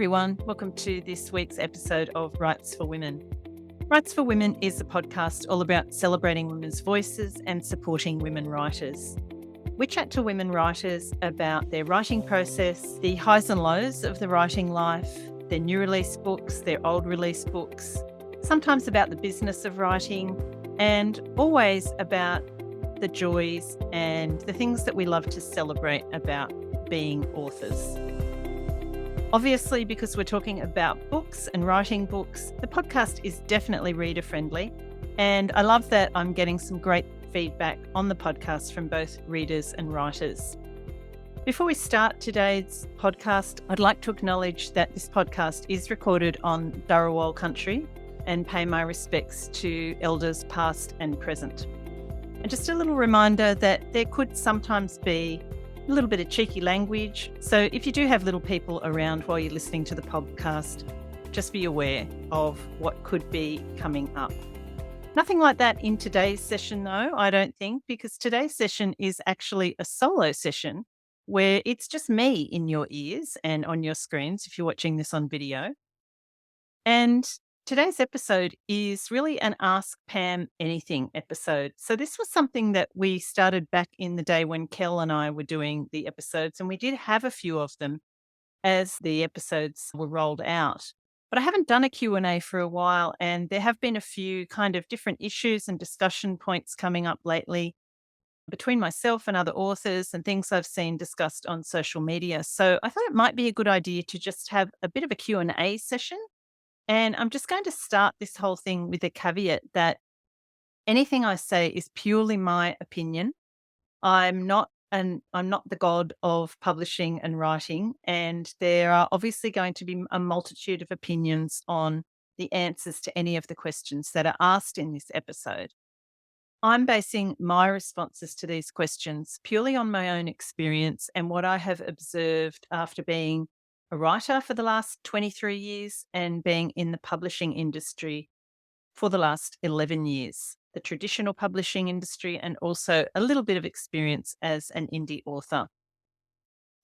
everyone, welcome to this week's episode of Rights for Women. Rights for Women is a podcast all about celebrating women's voices and supporting women writers. We chat to women writers about their writing process, the highs and lows of the writing life, their new release books, their old release books, sometimes about the business of writing, and always about the joys and the things that we love to celebrate about being authors. Obviously, because we're talking about books and writing books, the podcast is definitely reader friendly. And I love that I'm getting some great feedback on the podcast from both readers and writers. Before we start today's podcast, I'd like to acknowledge that this podcast is recorded on Dharawal country and pay my respects to elders past and present. And just a little reminder that there could sometimes be a little bit of cheeky language. So if you do have little people around while you're listening to the podcast, just be aware of what could be coming up. Nothing like that in today's session though, I don't think, because today's session is actually a solo session where it's just me in your ears and on your screens if you're watching this on video. And today's episode is really an Ask Pam Anything episode. So this was something that we started back in the day when Kel and I were doing the episodes, and we did have a few of them as the episodes were rolled out. But I haven't done a Q&A for a while, and there have been a few kind of different issues and discussion points coming up lately between myself and other authors and things I've seen discussed on social media. So I thought it might be a good idea to just have a bit of a Q&A session. And I'm just going to start this whole thing with a caveat that anything I say is purely my opinion. I'm not the god of publishing and writing, and there are obviously going to be a multitude of opinions on the answers to any of the questions that are asked in this episode. I'm basing my responses to these questions purely on my own experience and what I have observed after being a writer for the last 23 years and being in the publishing industry for the last 11 years, the traditional publishing industry, and also a little bit of experience as an indie author.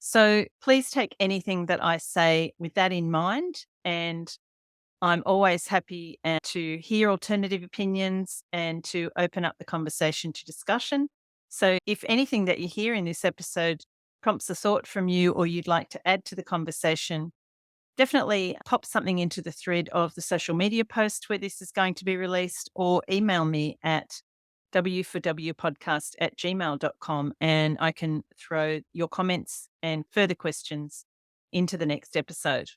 So please take anything that I say with that in mind, and I'm always happy to hear alternative opinions and to open up the conversation to discussion. So if anything that you hear in this episode prompts a thought from you or you'd like to add to the conversation, definitely pop something into the thread of the social media post where this is going to be released, or email me at w4wpodcast@gmail.com, and I can throw your comments and further questions into the next episode.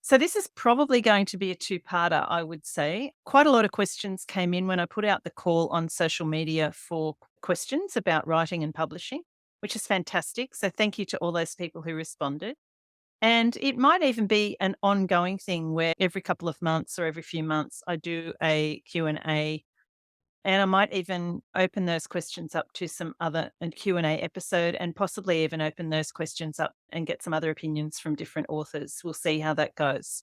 So this is probably going to be a two-parter, I would say. Quite a lot of questions came in when I put out the call on social media for questions about writing and publishing, which is fantastic. So thank you to all those people who responded. And it might even be an ongoing thing where every couple of months or every few months I do a Q&A, and I might even open those questions up to some other Q&A episode, and possibly even open those questions up and get some other opinions from different authors. We'll see how that goes.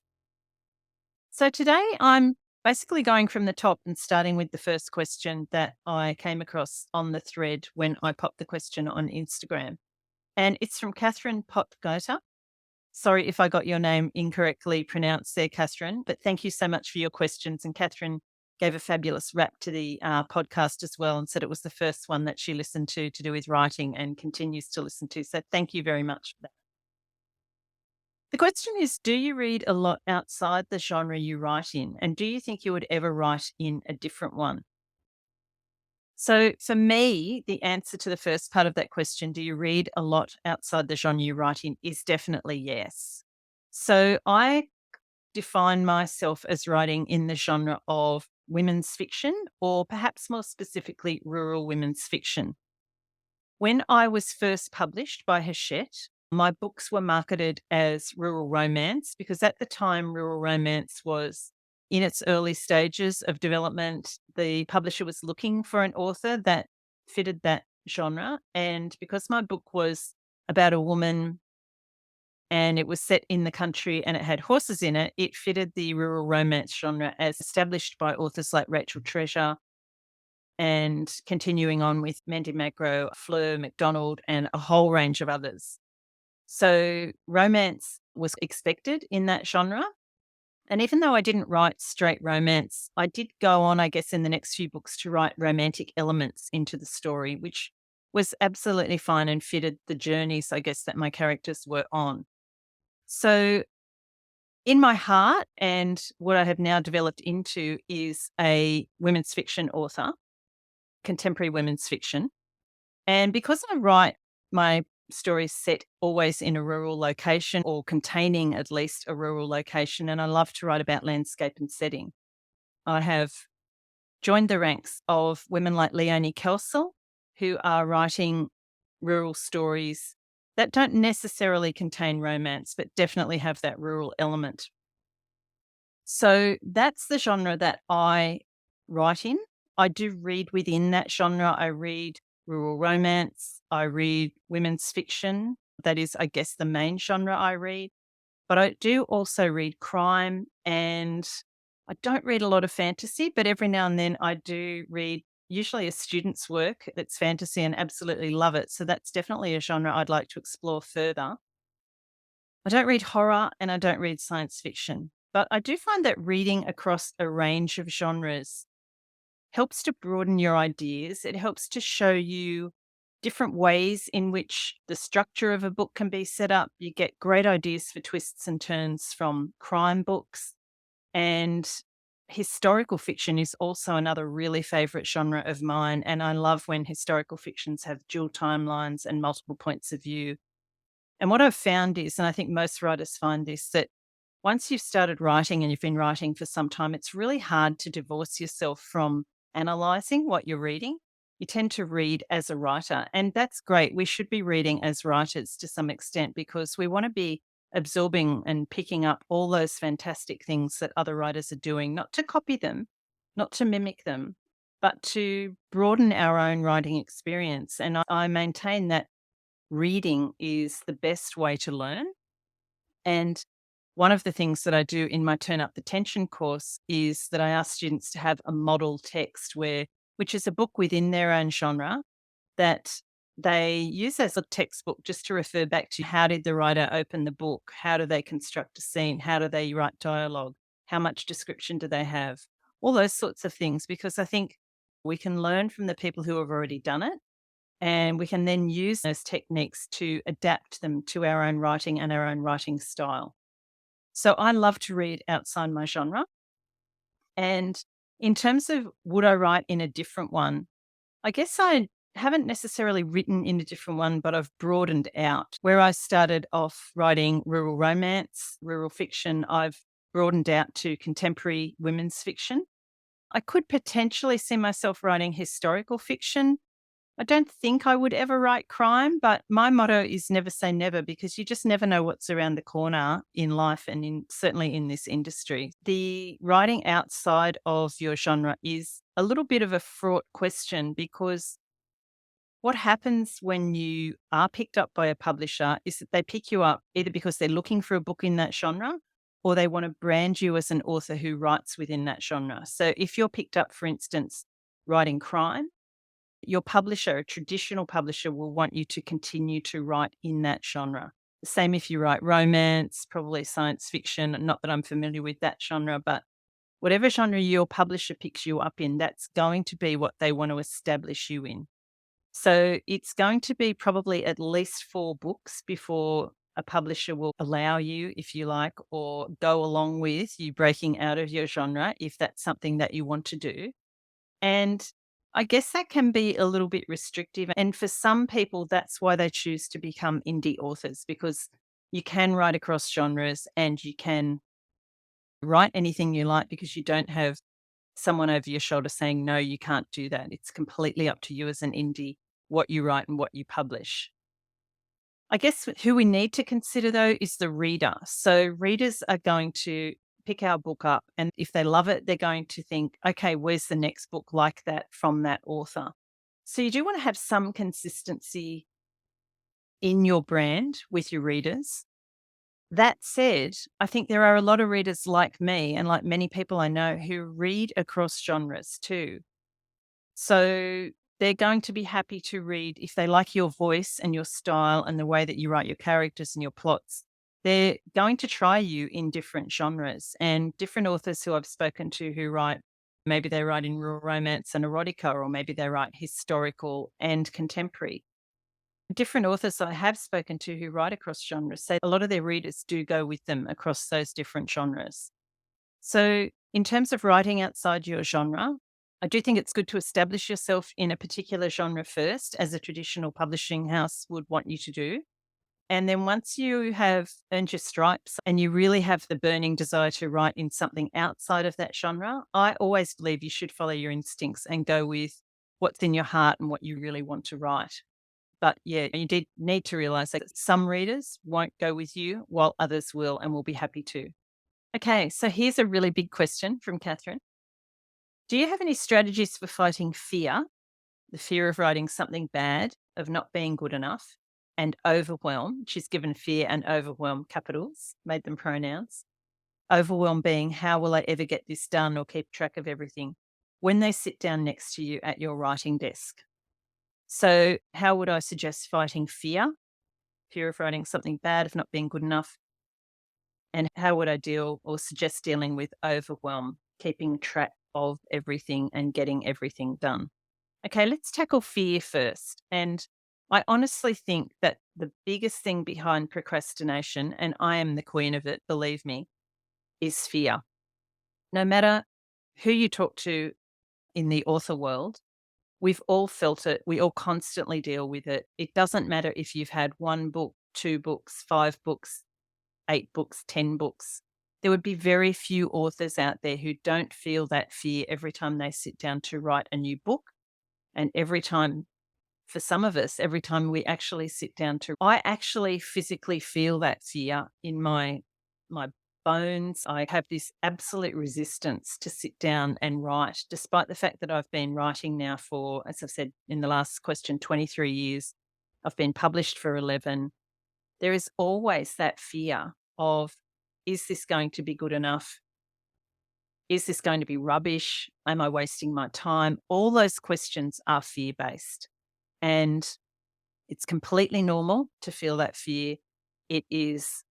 So today I'm basically going from the top and starting with the first question that I came across on the thread when I popped the question on Instagram. And it's from Catherine Potgota. Sorry if I got your name incorrectly pronounced there, Catherine, but thank you so much for your questions. And Catherine gave a fabulous rap to the podcast as well and said it was the first one that she listened to do with writing and continues to listen to. So thank you very much for that. The question is, do you read a lot outside the genre you write in? And do you think you would ever write in a different one? So for me, the answer to the first part of that question, do you read a lot outside the genre you write in, is definitely yes. So I define myself as writing in the genre of women's fiction, or perhaps more specifically, rural women's fiction. When I was first published by Hachette, my books were marketed as rural romance because at the time, rural romance was in its early stages of development. The publisher was looking for an author that fitted that genre. And because my book was about a woman and it was set in the country and it had horses in it, it fitted the rural romance genre as established by authors like Rachel Treasure, and continuing on with Mandy Magro, Fleur MacDonald, and a whole range of others. So romance was expected in that genre. And even though I didn't write straight romance, I did go on, I guess, in the next few books to write romantic elements into the story, which was absolutely fine and fitted the journeys, I guess, that my characters were on. So, in my heart, and what I have now developed into is a women's fiction author, contemporary women's fiction. And because I write my stories set always in a rural location or containing at least a rural location, and I love to write about landscape and setting, I have joined the ranks of women like Leonie Kelsall, who are writing rural stories that don't necessarily contain romance, but definitely have that rural element. So that's the genre that I write in. I do read within that genre. I read rural romance. I read women's fiction. That is, I guess, the main genre I read. But I do also read crime, and I don't read a lot of fantasy, but every now and then I do read usually a student's work that's fantasy and absolutely love it. So that's definitely a genre I'd like to explore further. I don't read horror and I don't read science fiction, but I do find that reading across a range of genres helps to broaden your ideas. It helps to show you different ways in which the structure of a book can be set up. You get great ideas for twists and turns from crime books. And historical fiction is also another really favorite genre of mine. And I love when historical fictions have dual timelines and multiple points of view. And what I've found is, and I think most writers find this, that once you've started writing and you've been writing for some time, it's really hard to divorce yourself from analyzing what you're reading. You tend to read as a writer, and that's great. We should be reading as writers to some extent because we want to be absorbing and picking up all those fantastic things that other writers are doing, not to copy them, not to mimic them, but to broaden our own writing experience. And I maintain that reading is the best way to learn. And one of the things that I do in my Turn Up the Tension course is that I ask students to have a model text which is a book within their own genre that they use as a textbook just to refer back to how did the writer open the book? How do they construct a scene? How do they write dialogue? How much description do they have? All those sorts of things, because I think we can learn from the people who have already done it. And we can then use those techniques to adapt them to our own writing and our own writing style. So I love to read outside my genre. And in terms of would I write in a different one, I guess I haven't necessarily written in a different one, but I've broadened out. Where I started off writing rural romance, rural fiction, I've broadened out to contemporary women's fiction. I could potentially see myself writing historical fiction. I don't think I would ever write crime, but my motto is never say never because you just never know what's around the corner in life and certainly in this industry. The writing outside of your genre is a little bit of a fraught question because what happens when you are picked up by a publisher is that they pick you up either because they're looking for a book in that genre or they want to brand you as an author who writes within that genre. So if you're picked up, for instance, writing crime, your publisher, a traditional publisher, will want you to continue to write in that genre. The same if you write romance, probably science fiction. Not that I'm familiar with that genre, but whatever genre your publisher picks you up in, that's going to be what they want to establish you in. So it's going to be probably at least 4 books before a publisher will allow you, if you like, or go along with you breaking out of your genre if that's something that you want to do. And I guess that can be a little bit restrictive. And for some people, that's why they choose to become indie authors because you can write across genres and you can write anything you like because you don't have someone over your shoulder saying, no, you can't do that. It's completely up to you as an indie what you write and what you publish. I guess who we need to consider, though, is the reader. So readers are going to pick our book up, and if they love it, they're going to think, okay, where's the next book like that from that author? So you do want to have some consistency in your brand with your readers. That said, I think there are a lot of readers like me and like many people I know who read across genres too. So they're going to be happy to read if they like your voice and your style and the way that you write your characters and your plots. they're going to try you in different genres, and different authors who I've spoken to who write, maybe they write in rural romance and erotica, or maybe they write historical and contemporary. Different authors I have spoken to who write across genres say a lot of their readers do go with them across those different genres. So, in terms of writing outside your genre, I do think it's good to establish yourself in a particular genre first, as a traditional publishing house would want you to do. And then once you have earned your stripes and you really have the burning desire to write in something outside of that genre, I always believe you should follow your instincts and go with what's in your heart and what you really want to write. But yeah, you did need to realize that some readers won't go with you while others will and will be happy to. Okay, so here's a really big question from Catherine. Do you have any strategies for fighting fear, the fear of writing something bad, of not being good enough, and overwhelm? She's given fear and overwhelm capitals, made them pronouns. Overwhelm being, how will I ever get this done or keep track of everything? When they sit down next to you at your writing desk. So, how would I suggest fighting fear? Fear of writing something bad, of not being good enough. And how would I deal or suggest dealing with overwhelm, keeping track of everything and getting everything done? Okay, let's tackle fear first. And I honestly think that the biggest thing behind procrastination, and I am the queen of it, believe me, is fear. No matter who you talk to in the author world, we've all felt it. We all constantly deal with it. It doesn't matter if you've had one book, two books, five books, 8 books, 10 books. There would be very few authors out there who don't feel that fear every time they sit down to write a new book. And every time, for some of us, every time we actually sit down to, I actually physically feel that fear in my bones. I have this absolute resistance to sit down and write, despite the fact that I've been writing now for, as I've said in the last question, 23 years. I've been published for 11. There is always that fear of, is this going to be good enough? Is this going to be rubbish? Am I wasting my time? All those questions are fear based. And it's completely normal to feel that fear. It is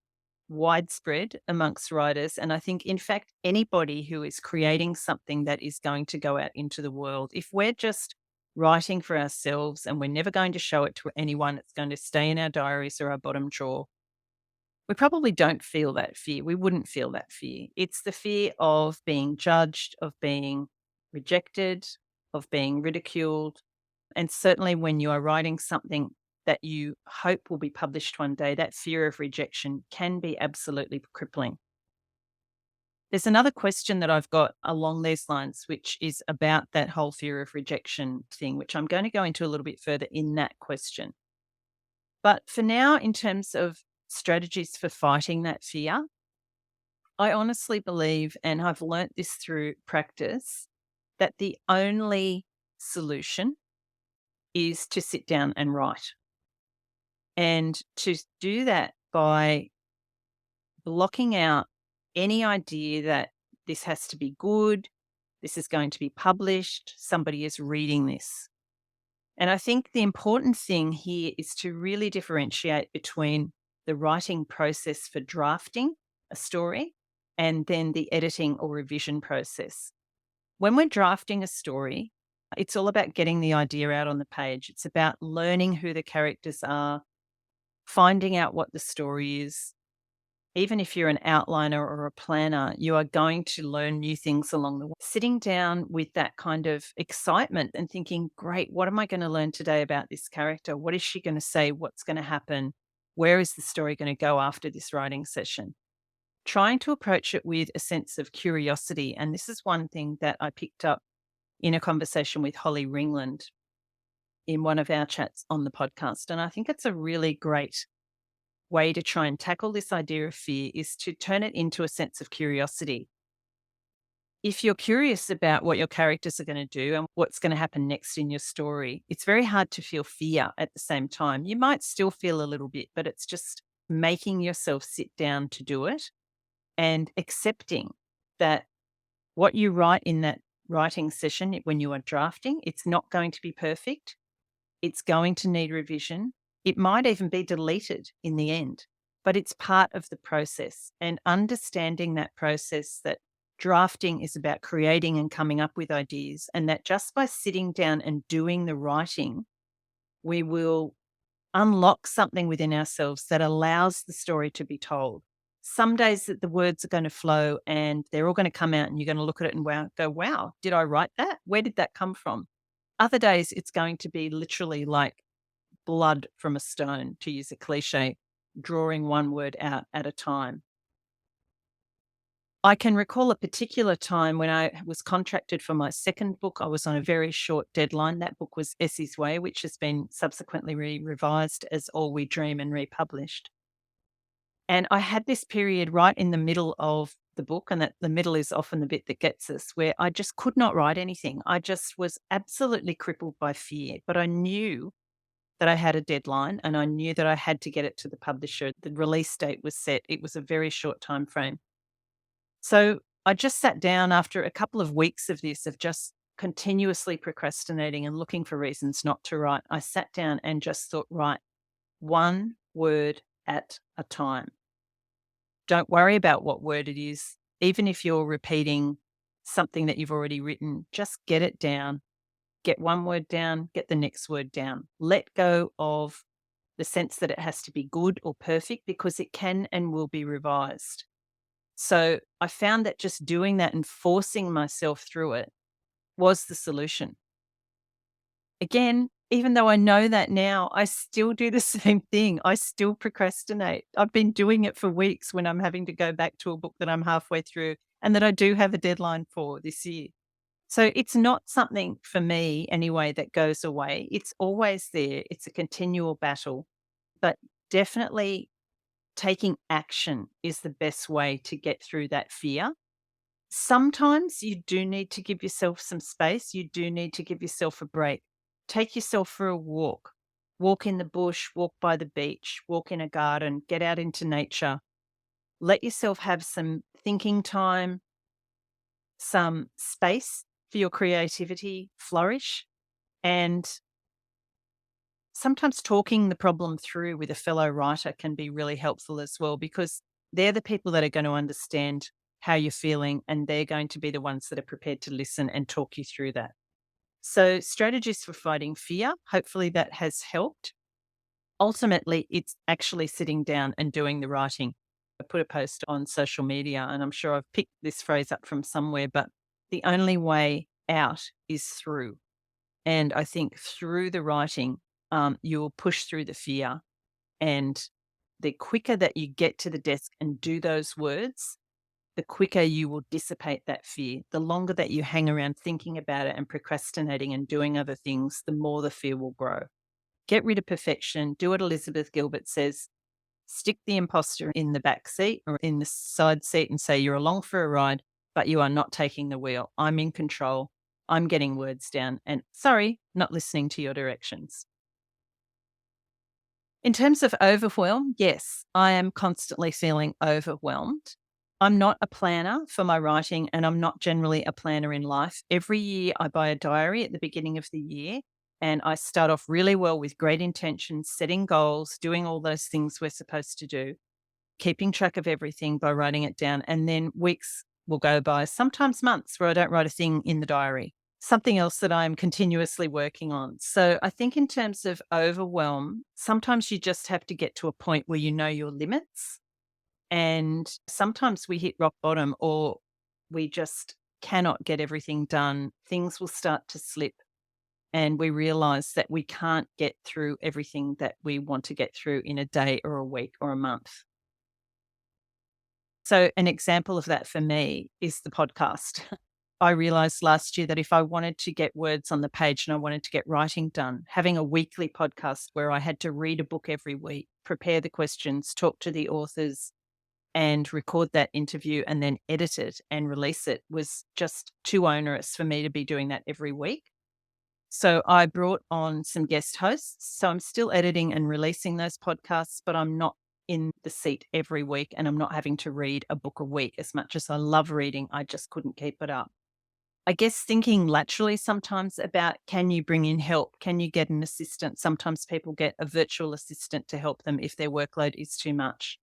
widespread amongst writers. And I think, in fact, anybody who is creating something that is going to go out into the world, if we're just writing for ourselves and we're never going to show it to anyone, it's going to stay in our diaries or our bottom drawer, we probably don't feel that fear. We wouldn't feel that fear. It's the fear of being judged, of being rejected, of being ridiculed. And certainly when you are writing something that you hope will be published one day, that fear of rejection can be absolutely crippling. There's another question that I've got along these lines, which is about that whole fear of rejection thing, which I'm going to go into a little bit further in that question. But for now, in terms of strategies for fighting that fear, I honestly believe, and I've learnt this through practice, that the only solution is to sit down and write. And to do that by blocking out any idea that this has to be good, this is going to be published, somebody is reading this. And I think the important thing here is to really differentiate between the writing process for drafting a story and then the editing or revision process. When we're drafting a story, it's all about getting the idea out on the page. It's about learning who the characters are, finding out what the story is. Even if you're an outliner or a planner, you are going to learn new things along the way. Sitting down with that kind of excitement and thinking, great, what am I going to learn today about this character? What is she going to say? What's going to happen? Where is the story going to go after this writing session? Trying to approach it with a sense of curiosity. And this is one thing that I picked up in a conversation with Holly Ringland in one of our chats on the podcast. And I think it's a really great way to try and tackle this idea of fear is to turn it into a sense of curiosity. If you're curious about what your characters are going to do and what's going to happen next in your story, it's very hard to feel fear at the same time. You might still feel a little bit, but it's just making yourself sit down to do it and accepting that what you write in that writing session when you are drafting, it's not going to be perfect. It's going to need revision. It might even be deleted in the end. but it's part of the process. And understanding that process, that drafting is about creating and coming up with ideas, and that just by sitting down and doing the writing, we will unlock something within ourselves that allows the story to be told. Some days that the words are going to flow and they're all going to come out and you're going to look at it and go, wow, did I write that? Where did that come from? Other days it's going to be literally like blood from a stone, to use a cliche, drawing one word out at a time. I can recall a particular time when I was contracted for my second book. I was on a very short deadline. That book was Essie's Way, which has been subsequently revised as All We Dream and republished. And I had this period right in the middle of the book, and that the middle is often the bit that gets us, where I just could not write anything. I just was absolutely crippled by fear, but I knew that I had a deadline and I knew that I had to get it to the publisher. The release date was set. It was a very short time frame. So I just sat down after a couple of weeks of this, of just continuously procrastinating and looking for reasons not to write. I sat down and just thought, right, one word at a time. Don't worry about what word it is. Even if you're repeating something that you've already written, just get it down. Get one word down, get the next word down. Let go of the sense that it has to be good or perfect, because it can and will be revised. So I found that just doing that and forcing myself through it was the solution. Again, even though I know that now, I still do the same thing. I still procrastinate. I've been doing it for weeks when I'm having to go back to a book that I'm halfway through and that I do have a deadline for this year. So it's not something for me anyway that goes away. It's always there. It's a continual battle, but definitely taking action is the best way to get through that fear. Sometimes you do need to give yourself some space. You do need to give yourself a break. Take yourself for a walk. Walk in the bush, walk by the beach, walk in a garden, get out into nature. Let yourself have some thinking time, some space for your creativity flourish. And sometimes talking the problem through with a fellow writer can be really helpful as well, because they're the people that are going to understand how you're feeling, and they're going to be the ones that are prepared to listen and talk you through that. So, strategies for fighting fear, hopefully that has helped. Ultimately, it's actually sitting down and doing the writing. I put a post on social media, and I'm sure I've picked this phrase up from somewhere, but the only way out is through. And I think through the writing, you will push through the fear. And the quicker that you get to the desk and do those words, the quicker you will dissipate that fear. The longer that you hang around thinking about it and procrastinating and doing other things, the more the fear will grow. Get rid of perfection. Do what Elizabeth Gilbert says. Stick the imposter in the back seat or in the side seat and say, you're along for a ride, but you are not taking the wheel. I'm in control. I'm getting words down, and sorry, not listening to your directions. In terms of overwhelm, yes, I am constantly feeling overwhelmed. I'm not a planner for my writing, and I'm not generally a planner in life. Every year I buy a diary at the beginning of the year, and I start off really well with great intentions, setting goals, doing all those things we're supposed to do, keeping track of everything by writing it down. And then weeks will go by, sometimes months, where I don't write a thing in the diary. Something else that I'm continuously working on. So I think in terms of overwhelm, sometimes you just have to get to a point where you know your limits. And sometimes we hit rock bottom, or we just cannot get everything done. Things will start to slip, and we realize that we can't get through everything that we want to get through in a day or a week or a month. So an example of that for me is the podcast. I realized last year that if I wanted to get words on the page and I wanted to get writing done, having a weekly podcast where I had to read a book every week, prepare the questions, talk to the authors, and record that interview and then edit it and release it was just too onerous for me to be doing that every week. So I brought on some guest hosts. So I'm still editing and releasing those podcasts, but I'm not in the seat every week, and I'm not having to read a book a week. As much as I love reading, I just couldn't keep it up. I guess thinking laterally sometimes about, can you bring in help? Can you get an assistant? Sometimes people get a virtual assistant to help them if their workload is too much.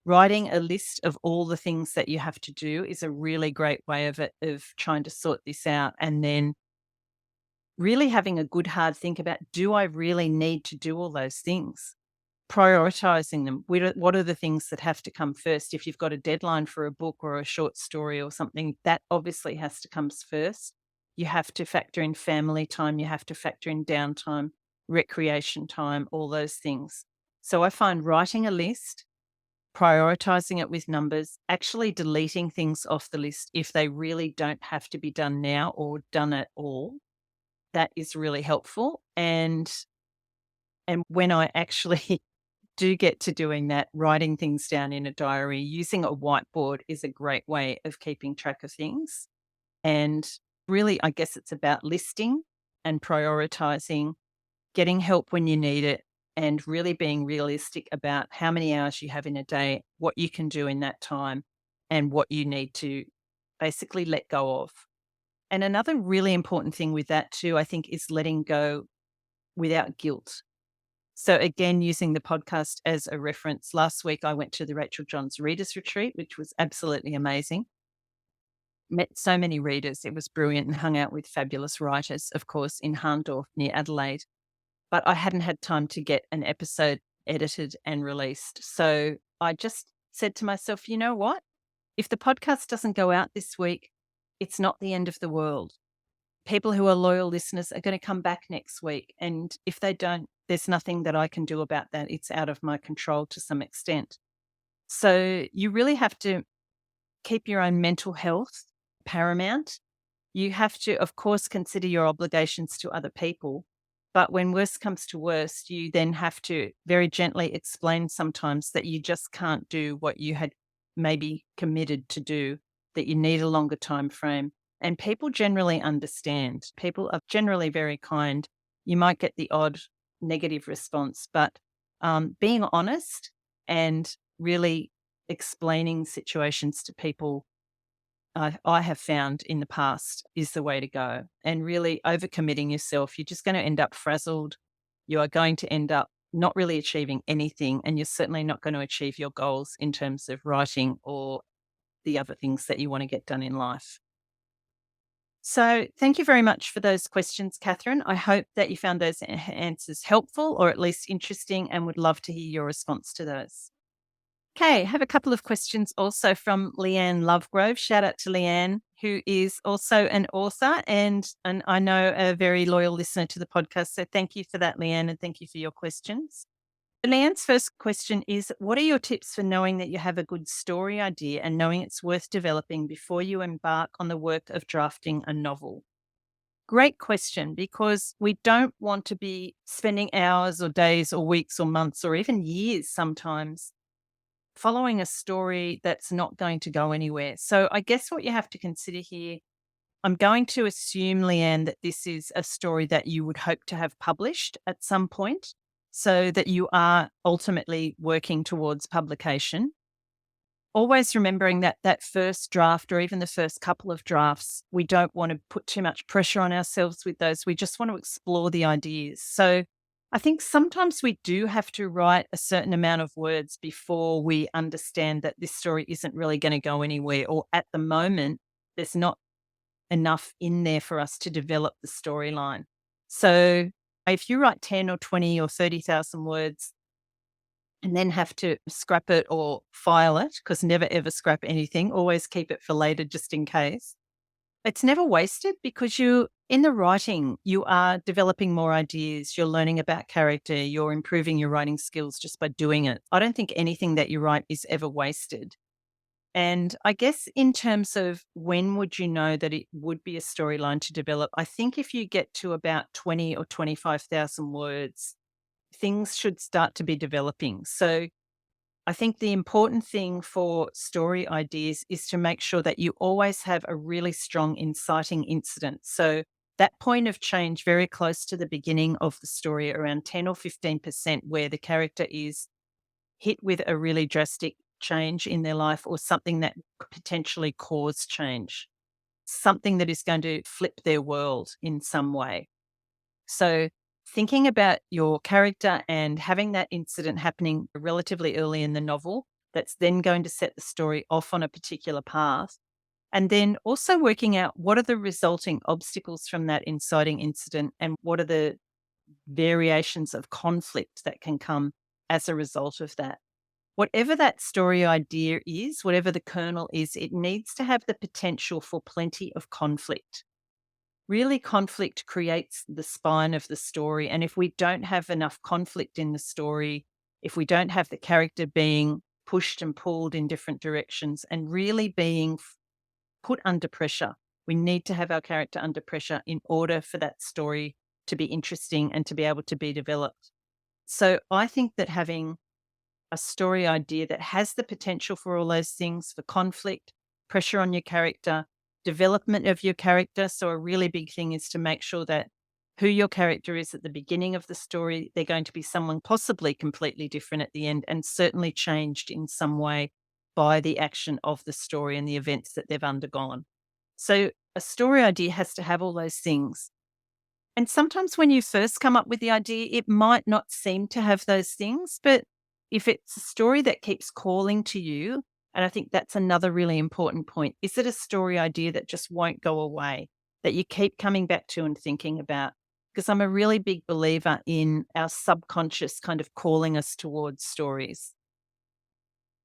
writing a list of all the things that you have to do is a really great way of trying to sort this out, and then really having a good hard think about, do I really need to do all those things? Prioritizing them. What are the things that have to come first? If you've got a deadline for a book or a short story or something, that obviously has to come first. You have to factor in family time, you have to factor in downtime, recreation time, all those things. So I find writing a list, prioritizing it with numbers, actually deleting things off the list if they really don't have to be done now or done at all, that is really helpful. And when I actually do get to doing that, writing things down in a diary, using a whiteboard is a great way of keeping track of things. And really, I guess it's about listing and prioritizing, getting help when you need it, and really being realistic about how many hours you have in a day, what you can do in that time, and what you need to basically let go of. And another really important thing with that too, I think, is letting go without guilt. So again, using the podcast as a reference, last week I went to the Rachel Johns Readers Retreat, which was absolutely amazing. Met so many readers. It was brilliant, and hung out with fabulous writers, of course, in Harndorf near Adelaide. But I hadn't had time to get an episode edited and released. So I just said to myself, you know what? If the podcast doesn't go out this week, it's not the end of the world. People who are loyal listeners are going to come back next week. And if they don't, there's nothing that I can do about that. It's out of my control to some extent. So you really have to keep your own mental health paramount. You have to, of course, consider your obligations to other people. But when worst comes to worst, you then have to very gently explain sometimes that you just can't do what you had maybe committed to do, that you need a longer time frame. And people generally understand. People are generally very kind. You might get the odd negative response, but being honest and really explaining situations to people, I have found in the past, is the way to go. And really overcommitting yourself, you're just going to end up frazzled. You are going to end up not really achieving anything, and you're certainly not going to achieve your goals in terms of writing or the other things that you want to get done in life. So thank you very much for those questions, Catherine. I hope that you found those answers helpful or at least interesting, and would love to hear your response to those. Okay, I have a couple of questions also from Leanne Lovegrove. Shout out to Leanne, who is also an author and I know a very loyal listener to the podcast. So thank you for that, Leanne, and thank you for your questions. Leanne's first question is, what are your tips for knowing that you have a good story idea and knowing it's worth developing before you embark on the work of drafting a novel? Great question, because we don't want to be spending hours or days or weeks or months or even years sometimes following a story that's not going to go anywhere. So I guess what you have to consider here, I'm going to assume, Leanne, that this is a story that you would hope to have published at some point, so that you are ultimately working towards publication. Always remembering that that first draft, or even the first couple of drafts, we don't want to put too much pressure on ourselves with those. We just want to explore the ideas. So I think sometimes we do have to write a certain amount of words before we understand that this story isn't really going to go anywhere, or at the moment, there's not enough in there for us to develop the storyline. So if you write 10 or 20 or 30,000 words and then have to scrap it or file it, because never ever scrap anything, always keep it for later just in case, it's never wasted, because you, in the writing, you are developing more ideas, you're learning about character, you're improving your writing skills just by doing it. I don't think anything that you write is ever wasted. And I guess in terms of when would you know that it would be a storyline to develop, I think if you get to about 20 or 25,000 words, things should start to be developing. So I think the important thing for story ideas is to make sure that you always have a really strong inciting incident. So that point of change very close to the beginning of the story, around 10 or 15%, where the character is hit with a really drastic change in their life, or something that could potentially cause change, something that is going to flip their world in some way. So thinking about your character and having that incident happening relatively early in the novel, that's then going to set the story off on a particular path. And then also working out what are the resulting obstacles from that inciting incident and what are the variations of conflict that can come as a result of that. Whatever that story idea is, whatever the kernel is, it needs to have the potential for plenty of conflict. Really, conflict creates the spine of the story. And if we don't have enough conflict in the story, if we don't have the character being pushed and pulled in different directions and really being put under pressure, we need to have our character under pressure in order for that story to be interesting and to be able to be developed. So I think that having a story idea that has the potential for all those things, for conflict, pressure on your character, development of your character. So a really big thing is to make sure that who your character is at the beginning of the story, they're going to be someone possibly completely different at the end and certainly changed in some way by the action of the story and the events that they've undergone. So a story idea has to have all those things. And sometimes when you first come up with the idea, it might not seem to have those things, but if it's a story that keeps calling to you, and I think that's another really important point, is it a story idea that just won't go away, that you keep coming back to and thinking about? Because I'm a really big believer in our subconscious kind of calling us towards stories.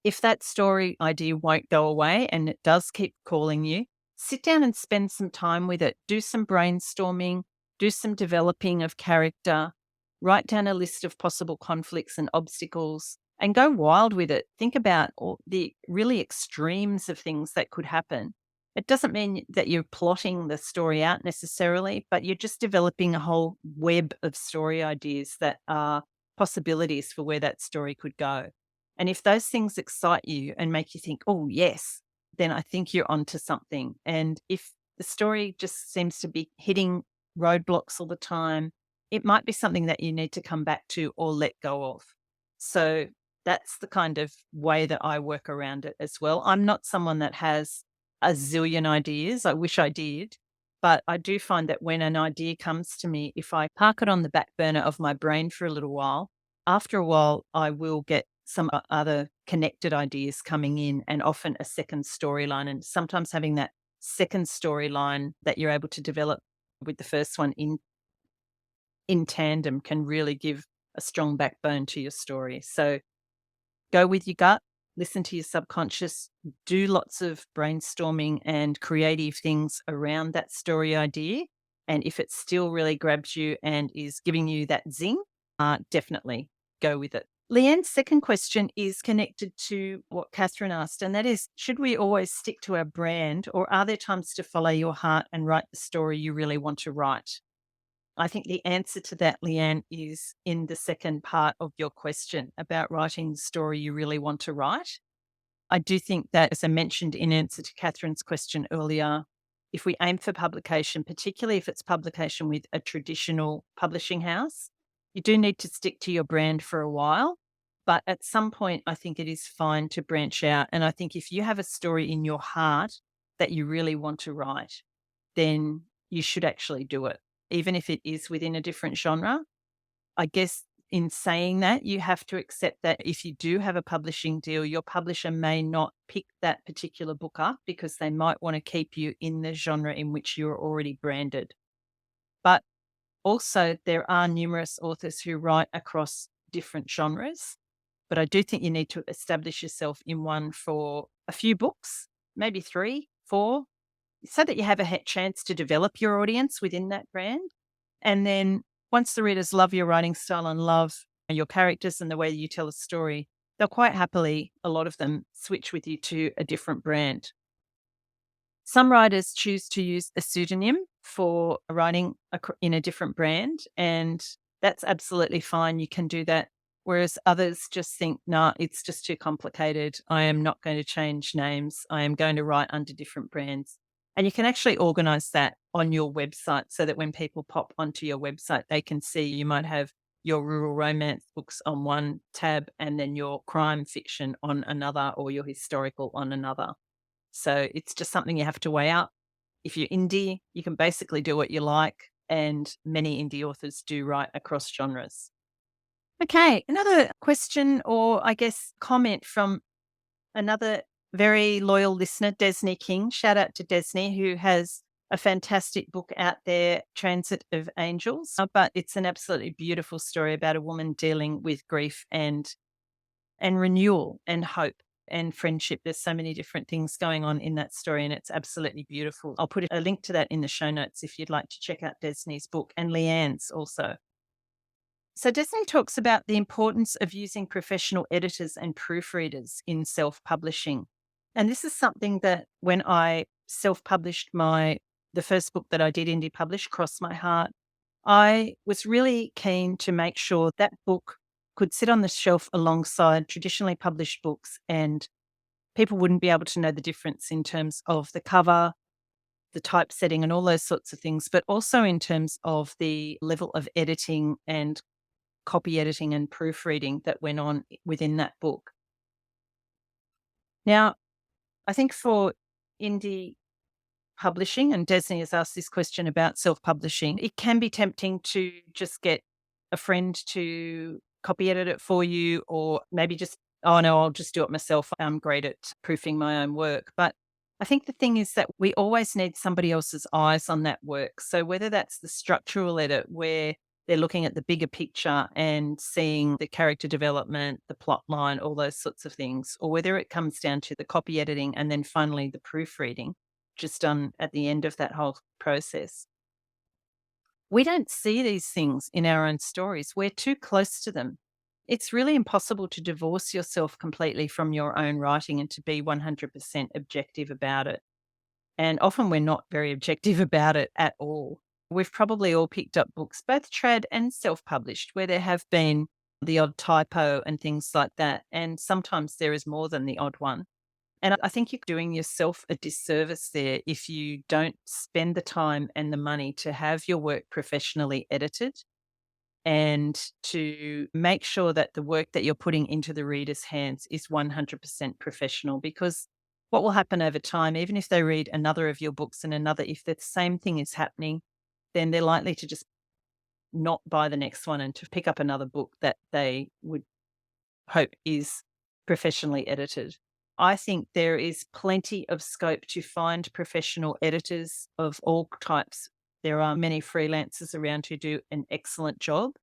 If that story idea won't go away and it does keep calling you, sit down and spend some time with it. Do some brainstorming, do some developing of character, write down a list of possible conflicts and obstacles, and go wild with it. Think about all the really extremes of things that could happen. It doesn't mean that you're plotting the story out necessarily, but you're just developing a whole web of story ideas that are possibilities for where that story could go. And if those things excite you and make you think, oh, yes, then I think you're onto something. And if the story just seems to be hitting roadblocks all the time, it might be something that you need to come back to or let go of. So that's the kind of way that I work around it as well. I'm not someone that has a zillion ideas. I wish I did. But I do find that when an idea comes to me, if I park it on the back burner of my brain for a little while, after a while, I will get some other connected ideas coming in and often a second storyline. And sometimes having that second storyline that you're able to develop with the first one in tandem can really give a strong backbone to your story. So go with your gut, listen to your subconscious, do lots of brainstorming and creative things around that story idea. And if it still really grabs you and is giving you that zing, definitely go with it. Leanne's second question is connected to what Catherine asked, and that is, should we always stick to our brand or are there times to follow your heart and write the story you really want to write? I think the answer to that, Leanne, is in the second part of your question about writing the story you really want to write. I do think that, as I mentioned in answer to Catherine's question earlier, if we aim for publication, particularly if it's publication with a traditional publishing house, you do need to stick to your brand for a while. But at some point, I think it is fine to branch out. And I think if you have a story in your heart that you really want to write, then you should actually do it, even if it is within a different genre. I guess in saying that, you have to accept that if you do have a publishing deal, your publisher may not pick that particular book up because they might want to keep you in the genre in which you're already branded. But also, there are numerous authors who write across different genres. But I do think you need to establish yourself in one for a few books, maybe 3, 4, so that you have a chance to develop your audience within that brand. And then once the readers love your writing style and love your characters and the way you tell a story, they'll quite happily, a lot of them, switch with you to a different brand. Some writers choose to use a pseudonym for writing in a different brand, and that's absolutely fine. You can do that. Whereas others just think, nah, it's just too complicated. I am not going to change names. I am going to write under different brands. And you can actually organize that on your website so that when people pop onto your website, they can see you might have your rural romance books on one tab and then your crime fiction on another or your historical on another. So it's just something you have to weigh up. If you're indie, you can basically do what you like. And many indie authors do write across genres. Okay, another question or I guess comment from Another very loyal listener, Desney King, shout out to Desney, who has a fantastic book out there, Transit of Angels. But it's an absolutely beautiful story about a woman dealing with grief and renewal and hope and friendship. There's so many different things going on in that story, and it's absolutely beautiful. I'll put a link to that in the show notes if you'd like to check out Desney's book, and Leanne's also. So Desney talks about the importance of using professional editors and proofreaders in self-publishing. And this is something that when I self-published the first book that I did indie publish, Cross My Heart, I was really keen to make sure that book could sit on the shelf alongside traditionally published books, and people wouldn't be able to know the difference in terms of the cover, the typesetting and all those sorts of things, but also in terms of the level of editing and copy editing and proofreading that went on within that book. Now, I think for indie publishing, and Desney has asked this question about self-publishing, it can be tempting to just get a friend to copy edit it for you, or maybe just, oh no, I'll just do it myself. I'm great at proofing my own work. But I think the thing is that we always need somebody else's eyes on that work. So whether that's the structural edit where they're looking at the bigger picture and seeing the character development, the plot line, all those sorts of things, or whether it comes down to the copy editing and then finally the proofreading, just done at the end of that whole process. We don't see these things in our own stories. We're too close to them. It's really impossible to divorce yourself completely from your own writing and to be 100% objective about it. And often we're not very objective about it at all. We've probably all picked up books, both trad and self-published, where there have been the odd typo and things like that. And sometimes there is more than the odd one. And I think you're doing yourself a disservice there if you don't spend the time and the money to have your work professionally edited and to make sure that the work that you're putting into the reader's hands is 100% professional. Because what will happen over time, even if they read another of your books and another, if the same thing is happening, then they're likely to just not buy the next one and to pick up another book that they would hope is professionally edited. I think there is plenty of scope to find professional editors of all types. There are many freelancers around who do an excellent job,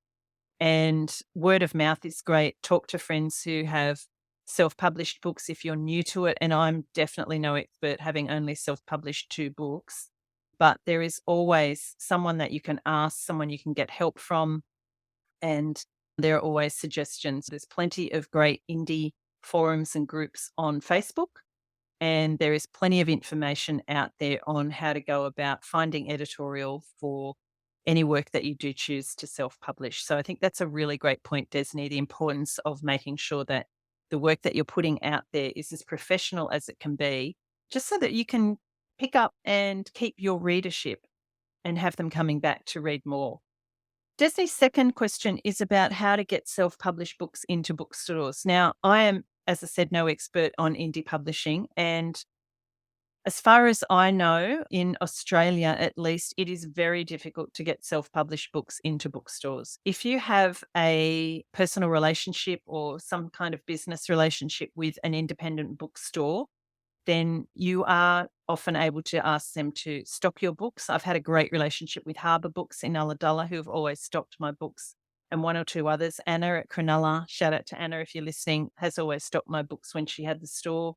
and word of mouth is great. Talk to friends who have self-published books if you're new to it, and I'm definitely no expert, having only self-published 2 books. But there is always someone that you can ask, someone you can get help from, and there are always suggestions. There's plenty of great indie forums and groups on Facebook, and there is plenty of information out there on how to go about finding editorial for any work that you do choose to self-publish. So I think that's a really great point, Desney, the importance of making sure that the work that you're putting out there is as professional as it can be, just so that you can pick up and keep your readership and have them coming back to read more. Desney's second question is about how to get self-published books into bookstores. Now, I am, as I said, no expert on indie publishing. And as far as I know, in Australia at least, it is very difficult to get self-published books into bookstores. If you have a personal relationship or some kind of business relationship with an independent bookstore, then you are often able to ask them to stock your books. I've had a great relationship with Harbour Books in Ulladulla, who have always stocked my books, and one or two others. Anna at Cronulla, shout out to Anna if you're listening, has always stocked my books when she had the store.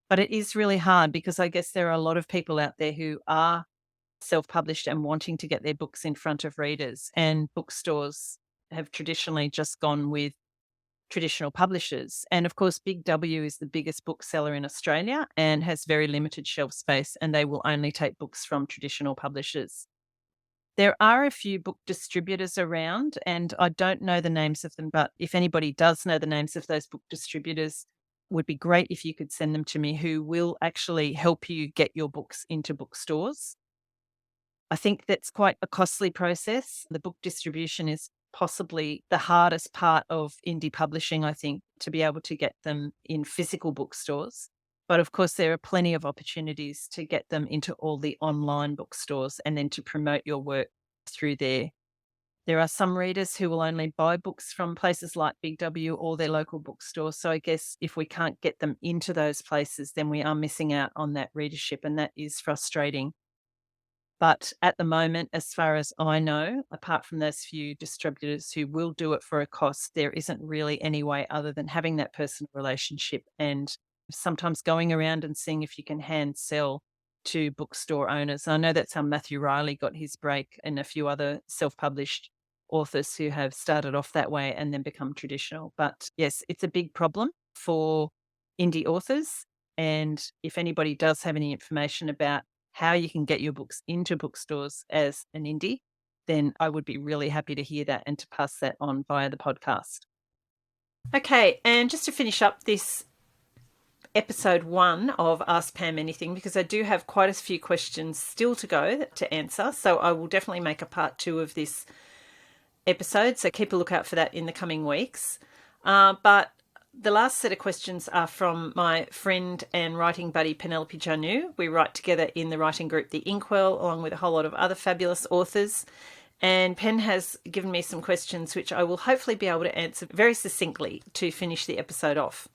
But it is really hard because I guess there are a lot of people out there who are self-published and wanting to get their books in front of readers, and bookstores have traditionally just gone with traditional publishers. And of course, Big W is the biggest bookseller in Australia and has very limited shelf space, and they will only take books from traditional publishers. There are a few book distributors around, and I don't know the names of them, but if anybody does know the names of those book distributors, would be great if you could send them to me, who will actually help you get your books into bookstores. I think that's quite a costly process. The book distribution is possibly the hardest part of indie publishing, I think, to be able to get them in physical bookstores. But of course, there are plenty of opportunities to get them into all the online bookstores and then to promote your work through their There are some readers who will only buy books from places like Big W or their local bookstore. So I guess if we can't get them into those places, then we are missing out on that readership, and that is frustrating. But at the moment, as far as I know, apart from those few distributors who will do it for a cost, there isn't really any way other than having that personal relationship and sometimes going around and seeing if you can hand sell to bookstore owners. I know that's how Matthew Riley got his break, and a few other self-published authors who have started off that way and then become traditional. But yes, it's a big problem for indie authors. And if anybody does have any information about how you can get your books into bookstores as an indie, then I would be really happy to hear that and to pass that on via the podcast. Okay, and just to finish up this episode 1 of Ask Pam Anything, because I do have quite a few questions still to go to answer, so I will definitely make a part 2 of this episode, so keep a lookout for that in the coming weeks. But the last set of questions are from my friend and writing buddy Penelope Janu. We write together in the writing group The Inkwell, along with a whole lot of other fabulous authors. And Pen has given me some questions which I will hopefully be able to answer very succinctly to finish the episode off.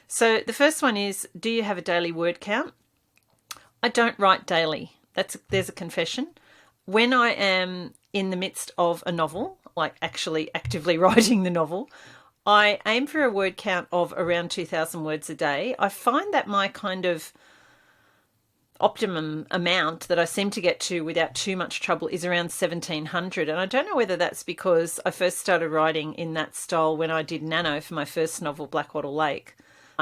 So the first one is, do you have a daily word count? I don't write daily. There's a confession. When I am in the midst of a novel, like actually actively writing the novel, I aim for a word count of around 2,000 words a day. I find that my kind of optimum amount that I seem to get to without too much trouble is around 1,700. And I don't know whether that's because I first started writing in that style when I did Nano for my first novel, Blackwater Lake.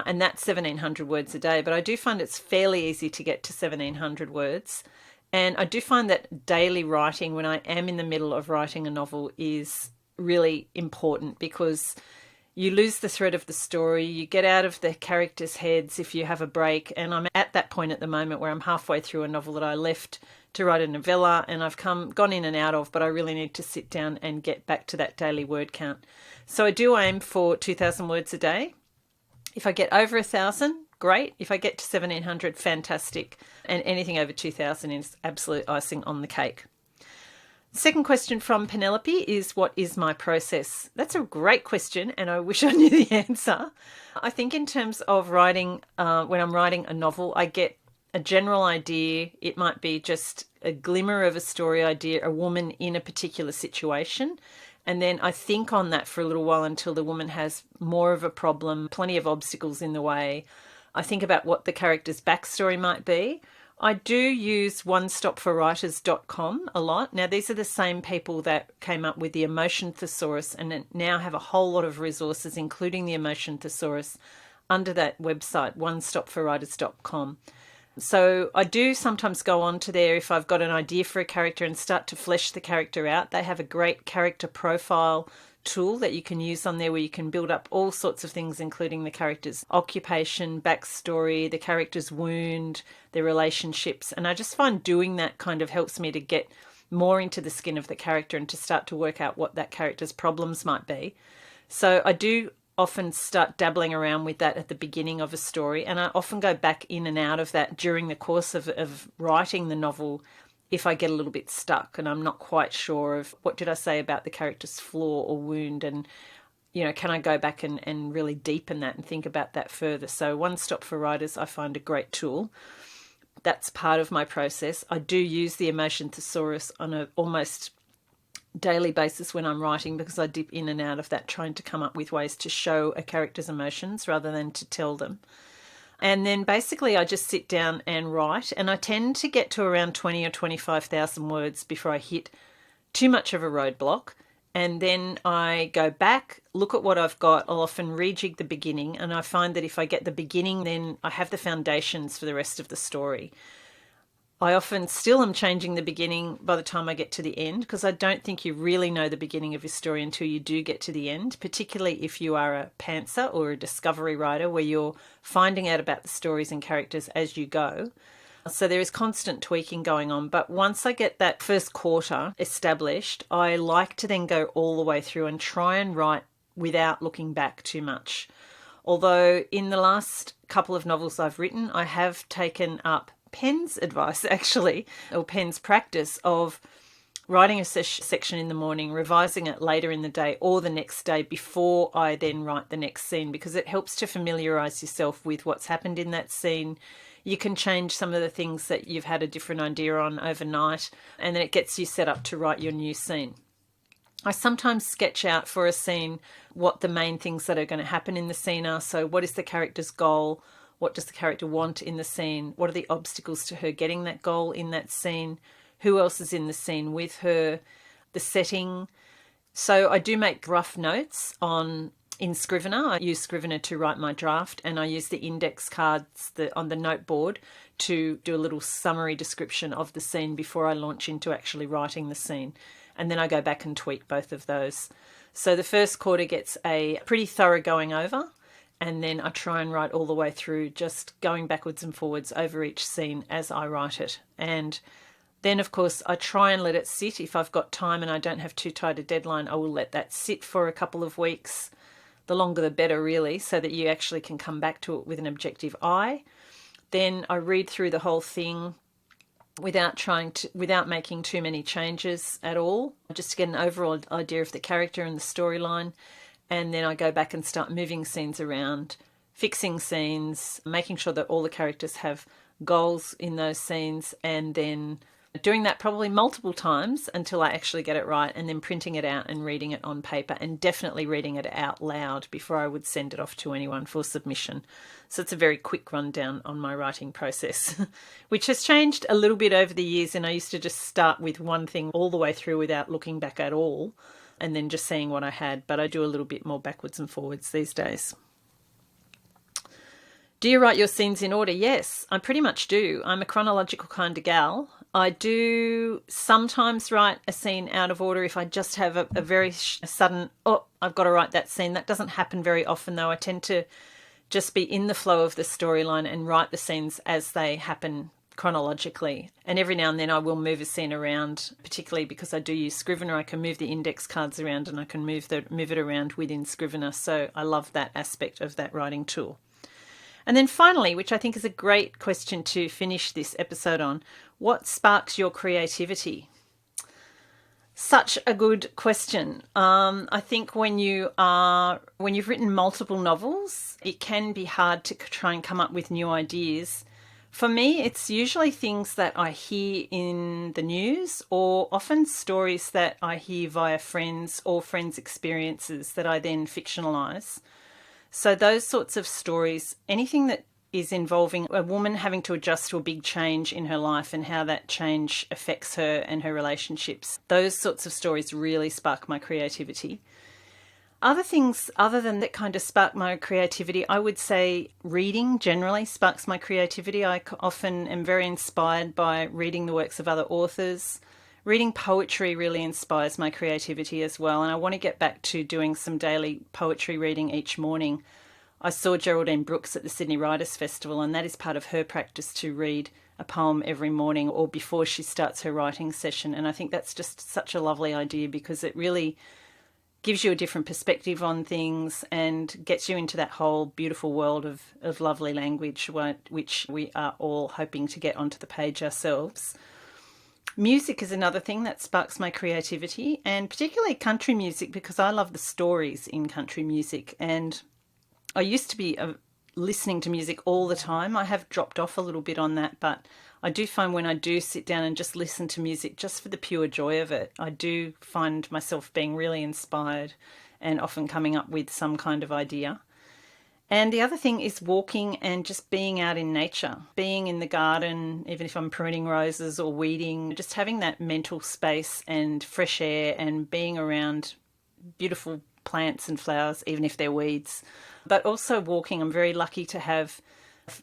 And that's 1,700 words a day. But I do find it's fairly easy to get to 1,700 words. And I do find that daily writing, when I am in the middle of writing a novel, is really important, because you lose the thread of the story, you get out of the characters' heads if you have a break. And I'm at that point at the moment where I'm halfway through a novel that I left to write a novella and I've gone in and out of, but I really need to sit down and get back to that daily word count. So I do aim for 2,000 words a day. If I get over 1,000, great. If I get to 1,700, fantastic. And anything over 2,000 is absolute icing on the cake. Second question from Penelope is, what is my process? That's a great question, and I wish I knew the answer. I think in terms of writing, when I'm writing a novel, I get a general idea. It might be just a glimmer of a story idea, a woman in a particular situation. And then I think on that for a little while until the woman has more of a problem, plenty of obstacles in the way. I think about what the character's backstory might be. I do use onestopforwriters.com a lot. Now, these are the same people that came up with the Emotion Thesaurus and now have a whole lot of resources, including the Emotion Thesaurus, under that website, onestopforwriters.com. So I do sometimes go on to there if I've got an idea for a character and start to flesh the character out. They have a great character profile tool that you can use on there where you can build up all sorts of things, including the character's occupation, backstory, the character's wound, their relationships. And I just find doing that kind of helps me to get more into the skin of the character and to start to work out what that character's problems might be. So I do often start dabbling around with that at the beginning of a story, and I often go back in and out of that during the course of writing the novel if I get a little bit stuck and I'm not quite sure of what did I say about the character's flaw or wound, and can I go back and really deepen that and think about that further. So One Stop for Writers I find a great tool. That's part of my process. I do use the Emotion Thesaurus on an almost daily basis when I'm writing, because I dip in and out of that trying to come up with ways to show a character's emotions rather than to tell them. And then basically I just sit down and write, and I tend to get to around 20 or 25,000 words before I hit too much of a roadblock. And then I go back, look at what I've got. I'll often rejig the beginning, and I find that if I get the beginning, then I have the foundations for the rest of the story. I often still am changing the beginning by the time I get to the end, because I don't think you really know the beginning of your story until you do get to the end, particularly if you are a pantser or a discovery writer where you're finding out about the stories and characters as you go. So there is constant tweaking going on. But once I get that first quarter established, I like to then go all the way through and try and write without looking back too much. Although in the last couple of novels I've written, I have taken up Pen's advice, actually, or Pen's practice of writing a section in the morning, revising it later in the day or the next day before I then write the next scene, because it helps to familiarize yourself with what's happened in that scene. You can change some of the things that you've had a different idea on overnight, and then it gets you set up to write your new scene. I sometimes sketch out for a scene what the main things that are going to happen in the scene are. So what is the character's goal? What does the character want in the scene? What are the obstacles to her getting that goal in that scene? Who else is in the scene with her? The setting. So I do make rough notes in Scrivener. I use Scrivener to write my draft, and I use the index cards on the noteboard to do a little summary description of the scene before I launch into actually writing the scene. And then I go back and tweak both of those. So the first quarter gets a pretty thorough going over, and then I try and write all the way through, just going backwards and forwards over each scene as I write it. And then, of course, I try and let it sit. If I've got time and I don't have too tight a deadline, I will let that sit for a couple of weeks. The longer the better, really, so that you actually can come back to it with an objective eye. Then I read through the whole thing without making too many changes at all, just to get an overall idea of the character and the storyline. And then I go back and start moving scenes around, fixing scenes, making sure that all the characters have goals in those scenes, and then doing that probably multiple times until I actually get it right, and then printing it out and reading it on paper, and definitely reading it out loud before I would send it off to anyone for submission. So it's a very quick rundown on my writing process, which has changed a little bit over the years. And I used to just start with one thing all the way through without looking back at all, and then just seeing what I had. But I do a little bit more backwards and forwards these days. Do you write your scenes in order? Yes, I pretty much do. I'm a chronological kind of gal. I do sometimes write a scene out of order if I just have a very sudden, I've got to write that scene. That doesn't happen very often, though. I tend to just be in the flow of the storyline and write the scenes as they happen chronologically. And every now and then I will move a scene around, particularly because I do use Scrivener. I can move the index cards around, and I can move it around within Scrivener. So I love that aspect of that writing tool. And then finally, which I think is a great question to finish this episode on, what sparks your creativity? Such a good question. I think when you've written multiple novels, it can be hard to try and come up with new ideas. For me, it's usually things that I hear in the news, or often stories that I hear via friends or friends' experiences that I then fictionalise. So those sorts of stories, anything that is involving a woman having to adjust to a big change in her life and how that change affects her and her relationships, those sorts of stories really spark my creativity. Other things other than that kind of spark my creativity, I would say reading generally sparks my creativity. I often am very inspired by reading the works of other authors. Reading poetry really inspires my creativity as well, and I want to get back to doing some daily poetry reading each morning. I saw Geraldine Brooks at the Sydney Writers' Festival, and that is part of her practice, to read a poem every morning or before she starts her writing session. And I think that's just such a lovely idea, because it really gives you a different perspective on things and gets you into that whole beautiful world of lovely language, which we are all hoping to get onto the page ourselves. Music is another thing that sparks my creativity, and particularly country music, because I love the stories in country music. And I used to be listening to music all the time. I have dropped off a little bit on that, but I do find when I do sit down and just listen to music just for the pure joy of it, I do find myself being really inspired and often coming up with some kind of idea. And the other thing is walking and just being out in nature, being in the garden, even if I'm pruning roses or weeding, just having that mental space and fresh air and being around beautiful plants and flowers, even if they're weeds. But also walking. I'm very lucky to have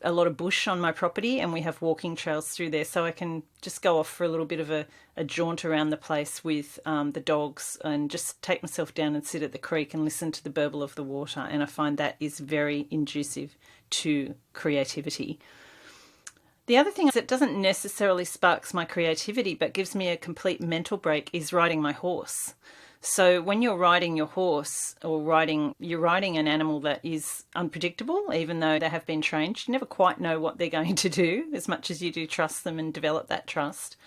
a lot of bush on my property, and we have walking trails through there, so I can just go off for a little bit of a jaunt around the place with the dogs, and just take myself down and sit at the creek and listen to the burble of the water. And I find that is very inducive to creativity. The other thing that doesn't necessarily sparks my creativity but gives me a complete mental break is riding my horse. So when you're riding your horse, or you're riding an animal that is unpredictable, even though they have been trained. You never quite know what they're going to do, as much as you do trust them and develop that trust.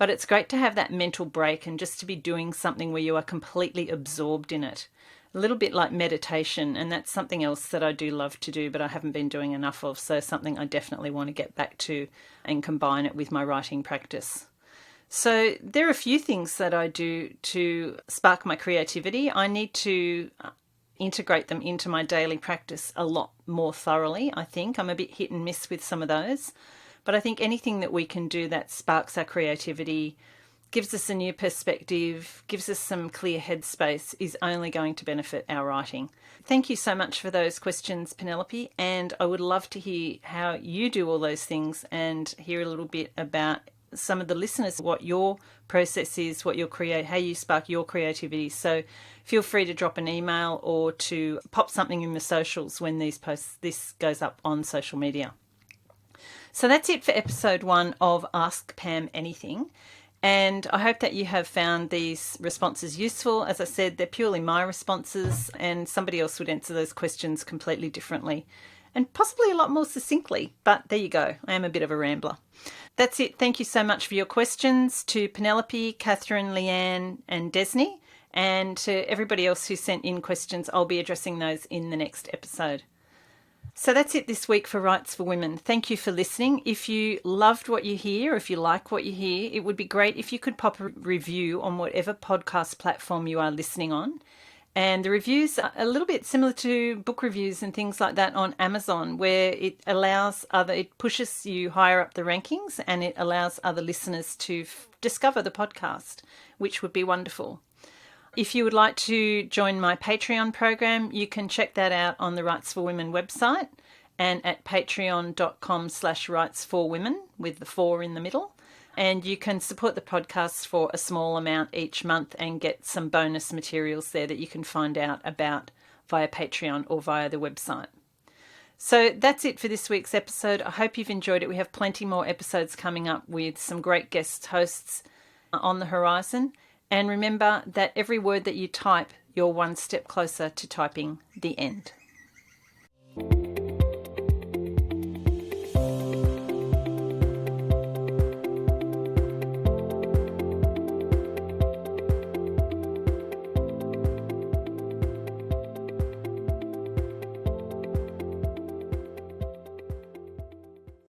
But it's great to have that mental break and just to be doing something where you are completely absorbed in it. A little bit like meditation, and that's something else that I do love to do, but I haven't been doing enough of, so something I definitely want to get back to and combine it with my writing practice. So there are a few things that I do to spark my creativity. I need to integrate them into my daily practice a lot more thoroughly, I think. I'm a bit hit and miss with some of those, but I think anything that we can do that sparks our creativity, gives us a new perspective, gives us some clear headspace, is only going to benefit our writing. Thank you so much for those questions, Penelope, and I would love to hear how you do all those things and hear a little bit about some of the listeners, what your process is, what your how you spark your creativity. So feel free to drop an email or to pop something in the socials when this goes up on social media. So that's it for episode 1 of Ask Pam Anything. And I hope that you have found these responses useful. As I said, they're purely my responses, and somebody else would answer those questions completely differently and possibly a lot more succinctly. But there you go. I am a bit of a rambler. That's it. Thank you so much for your questions to Penelope, Catherine, Leanne and Desney, and to everybody else who sent in questions. I'll be addressing those in the next episode. So that's it this week for Rights for Women. Thank you for listening. If you loved what you hear, if you like what you hear, it would be great if you could pop a review on whatever podcast platform you are listening on. And the reviews are a little bit similar to book reviews and things like that on Amazon, where it pushes you higher up the rankings and it allows other listeners to discover the podcast, which would be wonderful. If you would like to join my Patreon program, you can check that out on the Rights for Women website and at patreon.com/rightsforwomen with the 4 in the middle. And you can support the podcast for a small amount each month and get some bonus materials there that you can find out about via Patreon or via the website. So that's it for this week's episode. I hope you've enjoyed it. We have plenty more episodes coming up with some great guest hosts on the horizon. And remember that every word that you type, you're one step closer to typing the end.